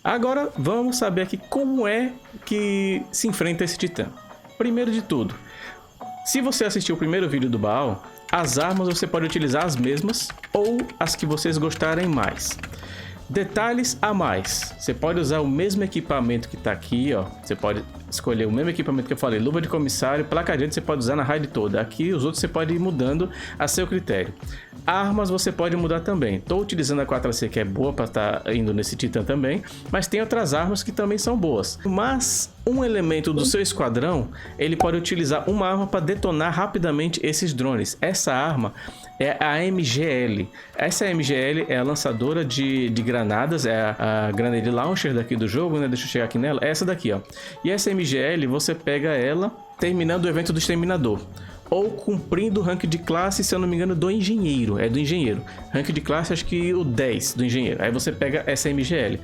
Agora vamos saber aqui como é que se enfrenta esse titã. Primeiro de tudo, se você assistiu o primeiro vídeo do Baal, as armas você pode utilizar as mesmas ou as que vocês gostarem mais. Detalhes a mais, você pode usar o mesmo equipamento que está aqui, ó. Você pode escolher o mesmo equipamento que eu falei, luva de comissário, placa de você pode usar na raid toda. Aqui os outros você pode ir mudando a seu critério. Armas você pode mudar também. Estou utilizando a 4AC, que é boa para estar indo nesse titã também, mas tem outras armas que também são boas. Mas um elemento do seu esquadrão, ele pode utilizar uma arma para detonar rapidamente esses drones. Essa arma é a MGL. Essa MGL é a lançadora de granadas, é a Grenade Launcher daqui do jogo, né? Deixa eu chegar aqui nela. É essa daqui, ó. E essa MGL, você pega ela terminando o evento do Exterminador, ou cumprindo o rank de classe, se eu não me engano, do engenheiro. É do engenheiro. Rank de classe, acho que o 10 do engenheiro. Aí você pega essa MGL.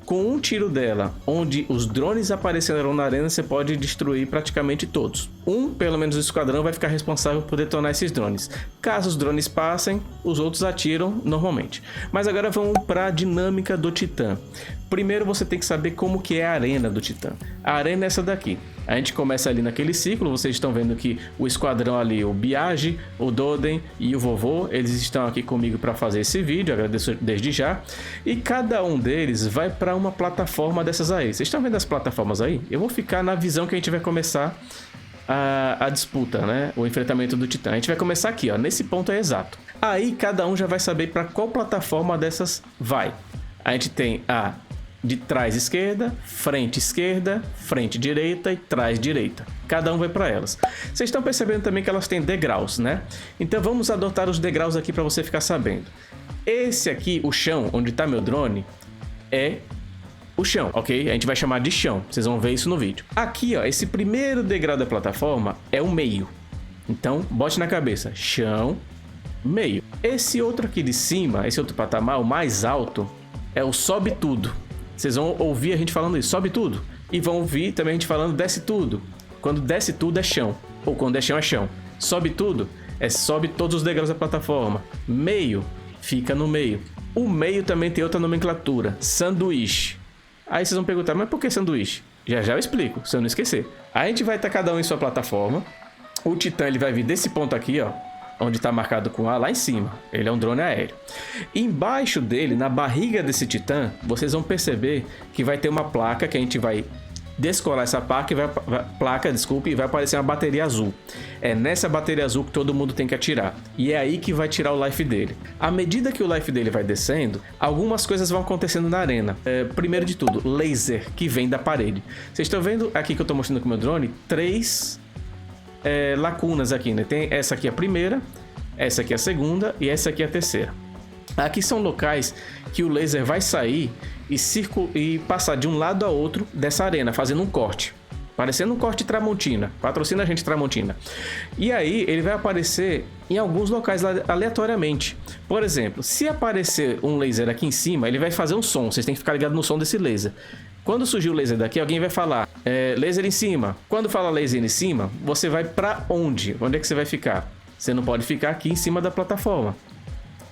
Com um tiro dela, onde os drones aparecerão na arena, você pode destruir praticamente todos. Pelo menos o esquadrão, vai ficar responsável por detonar esses drones. Caso os drones passem, os outros atiram normalmente. Mas agora vamos para a dinâmica do titã. Primeiro você tem que saber como que é a arena do titã. A arena é essa daqui. A gente começa ali naquele ciclo, vocês estão vendo que o esquadrão ali, o Biagi, o Doden e o Vovô, eles estão aqui comigo para fazer esse vídeo, agradeço desde já. E cada um deles vai para uma plataforma dessas aí. Vocês estão vendo as plataformas aí? Eu vou ficar na visão que a gente vai começar a disputa, né? O enfrentamento do titã. A gente vai começar aqui, ó, nesse ponto é exato. Aí cada um já vai saber para qual plataforma dessas vai. A gente tem a de trás esquerda, frente direita e trás direita. Cada um vai para elas. Vocês estão percebendo também que elas têm degraus, né? Então vamos adotar os degraus aqui para você ficar sabendo. Esse aqui, o chão, onde está meu drone, é o chão, ok? A gente vai chamar de chão. Vocês vão ver isso no vídeo. Aqui, ó, esse primeiro degrau da plataforma é o meio. Então, bote na cabeça, chão, meio. Esse outro aqui de cima, esse outro patamar, o mais alto, é o sobe tudo. Vocês vão ouvir a gente falando isso, sobe tudo. E vão ouvir também a gente falando desce tudo. Quando desce tudo é chão. Ou quando é chão. Sobe tudo é sobe todos os degraus da plataforma. Meio, fica no meio. O meio também tem outra nomenclatura, sanduíche. Aí vocês vão perguntar, mas por que sanduíche? Já eu explico, se eu não esquecer. A gente vai estar cada um em sua plataforma. O titã ele vai vir desse ponto aqui, ó, onde está marcado com A, lá em cima. Ele é um drone aéreo. Embaixo dele, na barriga desse titã, vocês vão perceber que vai ter uma placa que a gente vai descolar essa placa e vai aparecer uma bateria azul. É nessa bateria azul que todo mundo tem que atirar. E é aí que vai tirar o life dele. À medida que o life dele vai descendo, algumas coisas vão acontecendo na arena. Primeiro de tudo, laser que vem da parede. Vocês estão vendo aqui que eu estou mostrando com o meu drone? 3 lacunas aqui, né? Tem essa aqui a primeira, essa aqui a segunda e essa aqui a terceira. Aqui são locais que o laser vai sair e passar de um lado a outro dessa arena, fazendo um corte, parecendo um corte Tramontina. Patrocina a gente, Tramontina. E aí ele vai aparecer em alguns locais aleatoriamente. Por exemplo, se aparecer um laser aqui em cima, ele vai fazer um som. Vocês têm que ficar ligados no som desse laser. Quando surgir o laser daqui, alguém vai falar laser em cima. Quando fala laser em cima, você vai para onde? Onde é que você vai ficar? Você não pode ficar aqui em cima da plataforma.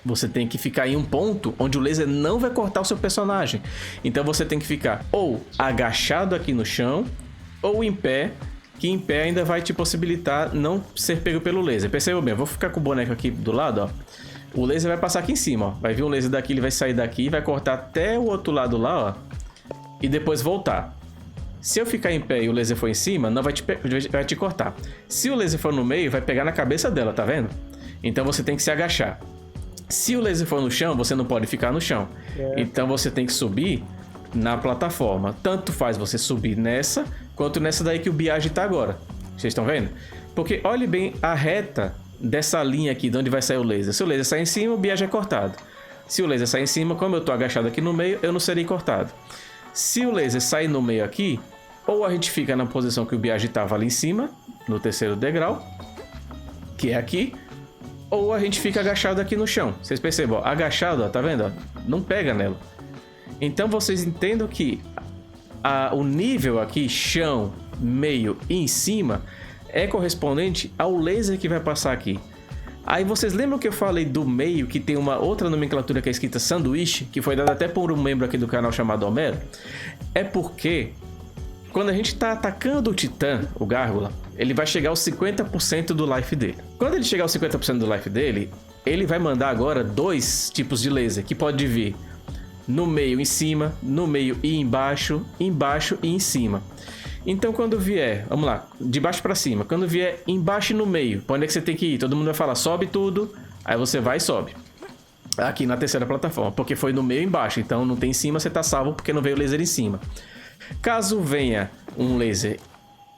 Você tem que ficar em um ponto onde o laser não vai cortar o seu personagem. Então você tem que ficar ou agachado aqui no chão, ou em pé, que em pé ainda vai te possibilitar não ser pego pelo laser. Perceba bem, eu vou ficar com o boneco aqui do lado, ó. O laser vai passar aqui em cima, ó. Vai vir um laser daqui, ele vai sair daqui e vai cortar até o outro lado lá, ó. E depois voltar. Se eu ficar em pé e o laser for em cima, não vai te cortar. Se o laser for no meio, vai pegar na cabeça dela, tá vendo? Então você tem que se agachar. Se o laser for no chão, você não pode ficar no chão. Então você tem que subir na plataforma. Tanto faz você subir nessa, quanto nessa daí que o Biagi tá agora. Vocês estão vendo? Porque olhe bem a reta dessa linha aqui, de onde vai sair o laser. Se o laser sair em cima, o Biagi é cortado. Se o laser sair em cima, como eu tô agachado aqui no meio, eu não serei cortado. Se o laser sair no meio aqui, ou a gente fica na posição que o Biagi estava ali em cima, no terceiro degrau, que é aqui, ou a gente fica agachado aqui no chão. Vocês percebam, ó, agachado, ó, tá vendo? Ó, não pega nela. Então vocês entendam que o nível aqui, chão, meio e em cima, é correspondente ao laser que vai passar aqui. Aí vocês lembram que eu falei do meio, que tem uma outra nomenclatura que é escrita sanduíche, que foi dada até por um membro aqui do canal chamado Homero? É porque quando a gente está atacando o Titã, o Gárgula, ele vai chegar aos 50% do life dele. Quando ele chegar aos 50% do life dele, ele vai mandar agora 2 tipos de laser, que pode vir no meio em cima, no meio e embaixo e em cima. Então quando vier, vamos lá, de baixo para cima, quando vier embaixo e no meio, pra onde é que você tem que ir? Todo mundo vai falar, sobe tudo, aí você vai e sobe. Aqui na terceira plataforma, porque foi no meio e embaixo, então não tem em cima, você tá salvo porque não veio laser em cima. Caso venha um laser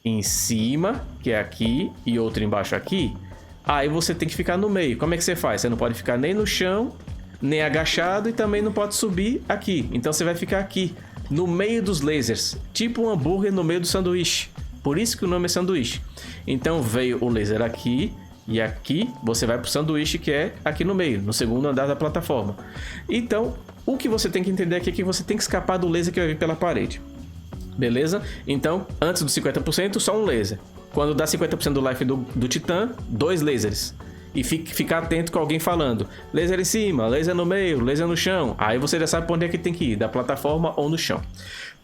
em cima, que é aqui, e outro embaixo aqui, aí você tem que ficar no meio. Como é que você faz? Você não pode ficar nem no chão, nem agachado e também não pode subir aqui. Então você vai ficar aqui, no meio dos lasers, tipo um hambúrguer no meio do sanduíche. Por isso que o nome é sanduíche. Então veio o laser aqui e aqui, você vai para o sanduíche que é aqui no meio, no segundo andar da plataforma. Então, o que você tem que entender aqui é que você tem que escapar do laser que vai vir pela parede. Beleza? Então, antes dos 50%, só um laser. Quando dá 50% do life do Titã, 2 lasers. E ficar atento com alguém falando laser em cima, laser no meio, laser no chão. Aí você já sabe pra onde é que tem que ir, da plataforma ou no chão.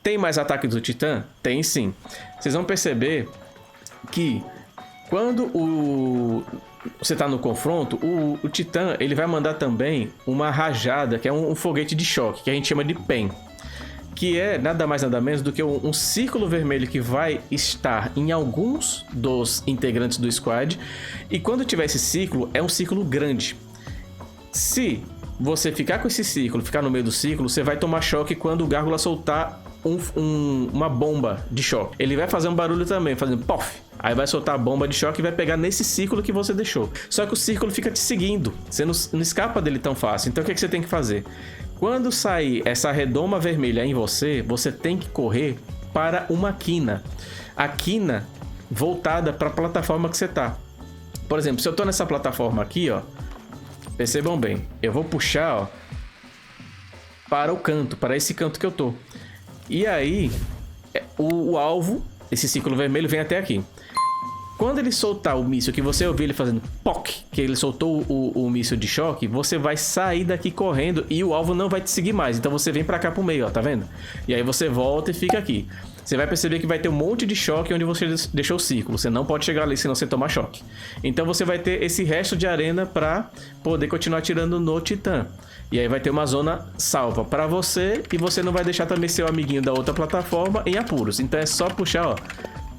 Tem mais ataques do Titã? Tem sim. Vocês vão perceber que quando você tá no confronto, o Titã ele vai mandar também uma rajada, que é um foguete de choque, que a gente chama de PEN. Que é nada mais nada menos do que um círculo vermelho que vai estar em alguns dos integrantes do squad. E quando tiver esse círculo, é um círculo grande. Se você ficar com esse círculo, ficar no meio do círculo, você vai tomar choque quando o Gárgula soltar uma bomba de choque. Ele vai fazer um barulho também, fazendo pof. Aí vai soltar a bomba de choque e vai pegar nesse círculo que você deixou. Só que o círculo fica te seguindo. Você não escapa dele tão fácil. Então o que você tem que fazer? Quando sair essa redoma vermelha em você, você tem que correr para uma quina. A quina voltada para a plataforma que você tá. Por exemplo, se eu tô nessa plataforma aqui, ó, percebam bem, eu vou puxar, ó, para o canto, para esse canto que eu tô. E aí, o alvo, esse círculo vermelho, vem até aqui. Quando ele soltar o míssil, que você ouvir ele fazendo POC, que ele soltou o míssil de choque, você vai sair daqui correndo e o alvo não vai te seguir mais. Então você vem pra cá pro meio, ó, tá vendo? E aí você volta e fica aqui. Você vai perceber que vai ter um monte de choque onde você deixou o círculo. Você não pode chegar ali senão você tomar choque. Então você vai ter esse resto de arena pra poder continuar atirando no Titã. E aí vai ter uma zona salva pra você e você não vai deixar também seu amiguinho da outra plataforma em apuros. Então é só puxar, ó,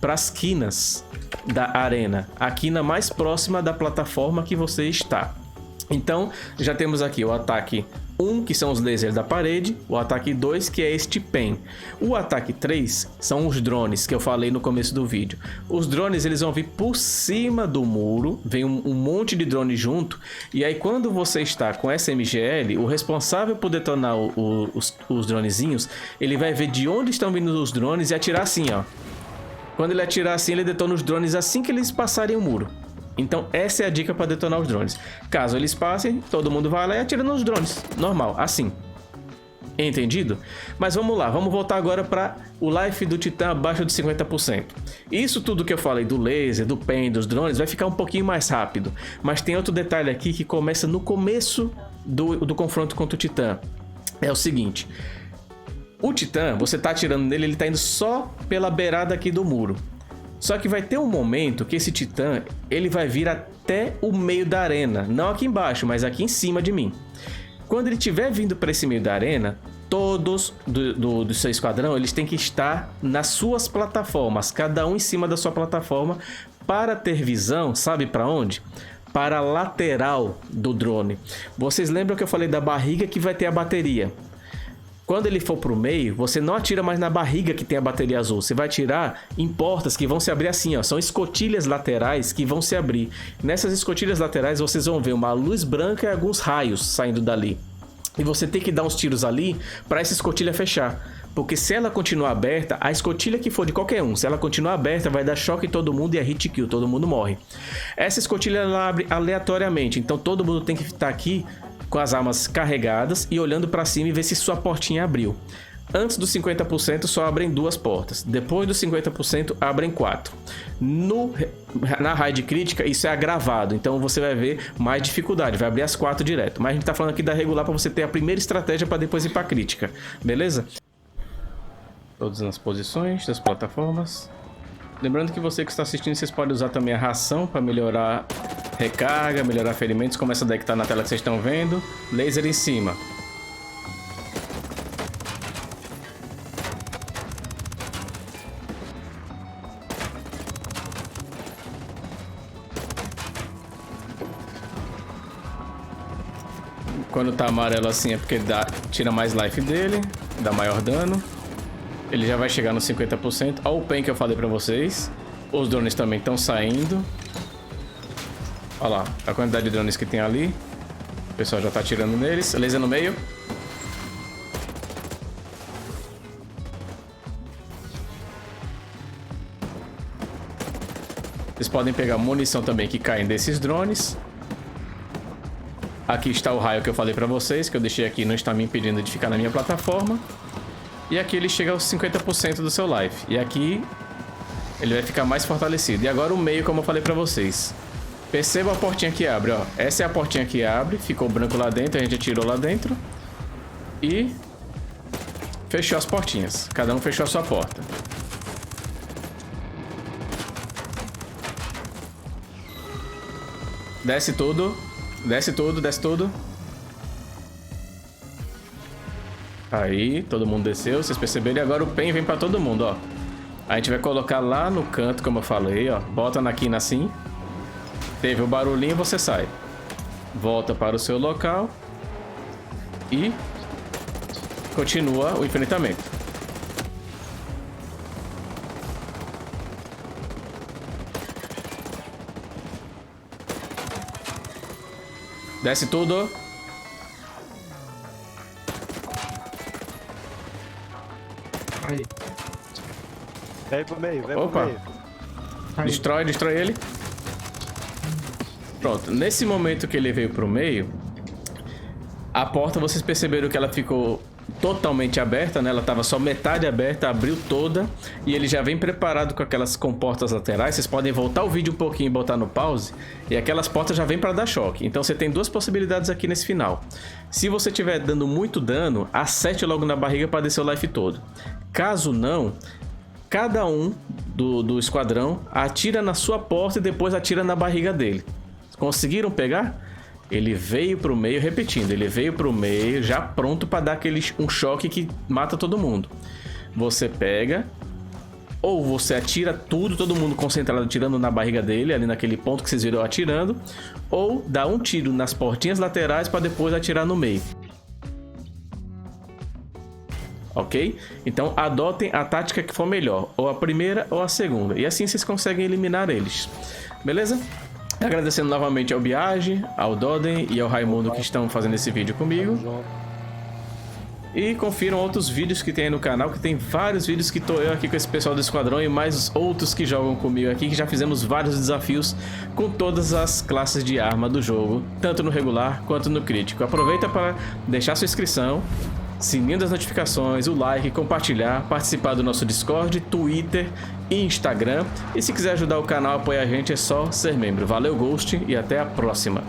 pras quinas da arena, a quina mais próxima da plataforma que você está. Então já temos aqui o ataque 1, que são os lasers da parede, o ataque 2, que é este PEN. O ataque 3 são os drones, que eu falei no começo do vídeo. Os drones eles vão vir por cima do muro, vem um monte de drone junto, e aí quando você está com essa MGL, o responsável por detonar os dronezinhos, ele vai ver de onde estão vindo os drones e atirar assim, ó. Quando ele atirar assim, ele detona os drones assim que eles passarem o muro. Então essa é a dica para detonar os drones. Caso eles passem, todo mundo vai lá e atira nos drones. Normal, assim. Entendido? Mas vamos lá, vamos voltar agora para o life do Titã abaixo de 50%. Isso tudo que eu falei do laser, do PEN, dos drones, vai ficar um pouquinho mais rápido. Mas tem outro detalhe aqui que começa no começo do confronto contra o Titã. É o seguinte... O Titã, você tá atirando nele, ele tá indo só pela beirada aqui do muro. Só que vai ter um momento que esse Titã, ele vai vir até o meio da arena. Não aqui embaixo, mas aqui em cima de mim. Quando ele estiver vindo para esse meio da arena, todos do seu esquadrão, eles têm que estar nas suas plataformas. Cada um em cima da sua plataforma para ter visão, sabe para onde? Para a lateral do drone. Vocês lembram que eu falei da barriga que vai ter a bateria? Quando ele for pro meio, você não atira mais na barriga que tem a bateria azul. Você vai atirar em portas que vão se abrir assim, ó. São escotilhas laterais que vão se abrir. Nessas escotilhas laterais, vocês vão ver uma luz branca e alguns raios saindo dali. E você tem que dar uns tiros ali para essa escotilha fechar. Porque se ela continuar aberta, a escotilha que for de qualquer um, se ela continuar aberta, vai dar choque em todo mundo e é hit kill, todo mundo morre. Essa escotilha ela abre aleatoriamente, então todo mundo tem que estar aqui com as armas carregadas e olhando para cima e ver se sua portinha abriu. Antes dos 50% só abrem 2 portas. Depois dos 50% abrem 4. Na raid crítica isso é agravado, então você vai ver mais dificuldade, vai abrir as 4 direto. Mas a gente tá falando aqui da regular para você ter a primeira estratégia para depois ir para crítica, beleza? Todas as posições das plataformas. Lembrando que você que está assistindo, vocês podem usar também a ração para melhorar recarga, melhorar ferimentos, como essa daí que está na tela que vocês estão vendo. Laser em cima. Quando tá amarelo assim é porque tira mais life dele, dá maior dano. Ele já vai chegar nos 50%. Olha o pen que eu falei pra vocês. Os drones também estão saindo. Olha lá, a quantidade de drones que tem ali. O pessoal já tá atirando neles. Laser no meio. Vocês podem pegar munição também que caem desses drones. Aqui está o raio que eu falei pra vocês, que eu deixei aqui, não está me impedindo de ficar na minha plataforma. E aqui ele chega aos 50% do seu life. E aqui ele vai ficar mais fortalecido. E agora o meio, como eu falei pra vocês. Perceba a portinha que abre, ó. Essa é a portinha que abre. Ficou branco lá dentro, a gente atirou lá dentro. E fechou as portinhas. Cada um fechou a sua porta. Desce tudo. Desce tudo, desce tudo. Aí, todo mundo desceu, vocês perceberam. E agora o pen vem pra todo mundo, ó. A gente vai colocar lá no canto, como eu falei, ó. Bota na quina assim. Teve o barulhinho, você sai. Volta para o seu local. E continua o enfrentamento. Desce tudo. Aí. Vem pro meio, vem Opa. pro meio. Destrói ele. Pronto, nesse momento que ele veio pro meio, a porta, vocês perceberam que ela ficou totalmente aberta, né? Ela tava só metade aberta, abriu toda. E ele já vem preparado com aquelas comportas laterais. Vocês podem voltar o vídeo um pouquinho e botar no pause. E aquelas portas já vêm para dar choque. Então você tem 2 possibilidades aqui nesse final. Se você estiver dando muito dano, acerte logo na barriga para descer o life todo. Caso não, cada um do esquadrão atira na sua porta e depois atira na barriga dele. Conseguiram pegar? Ele veio pro meio, repetindo, ele veio pro meio já pronto para dar um choque que mata todo mundo. Você pega, ou você atira tudo, todo mundo concentrado atirando na barriga dele, ali naquele ponto que vocês viram atirando, ou dá um tiro nas portinhas laterais para depois atirar no meio. Ok? Então adotem a tática que for melhor, ou a primeira ou a segunda, e assim vocês conseguem eliminar eles. Beleza? Agradecendo novamente ao Biage, ao Doden e ao Raimundo que estão fazendo esse vídeo comigo. E confiram outros vídeos que tem aí no canal, que tem vários vídeos que tô eu aqui com esse pessoal do esquadrão e mais outros que jogam comigo aqui, que já fizemos vários desafios com todas as classes de arma do jogo, tanto no regular quanto no crítico. Aproveita para deixar sua inscrição, sininho das notificações, o like, compartilhar, participar do nosso Discord, Twitter e Instagram. E se quiser ajudar o canal a apoiar a gente, é só ser membro. Valeu, Ghost, e até a próxima.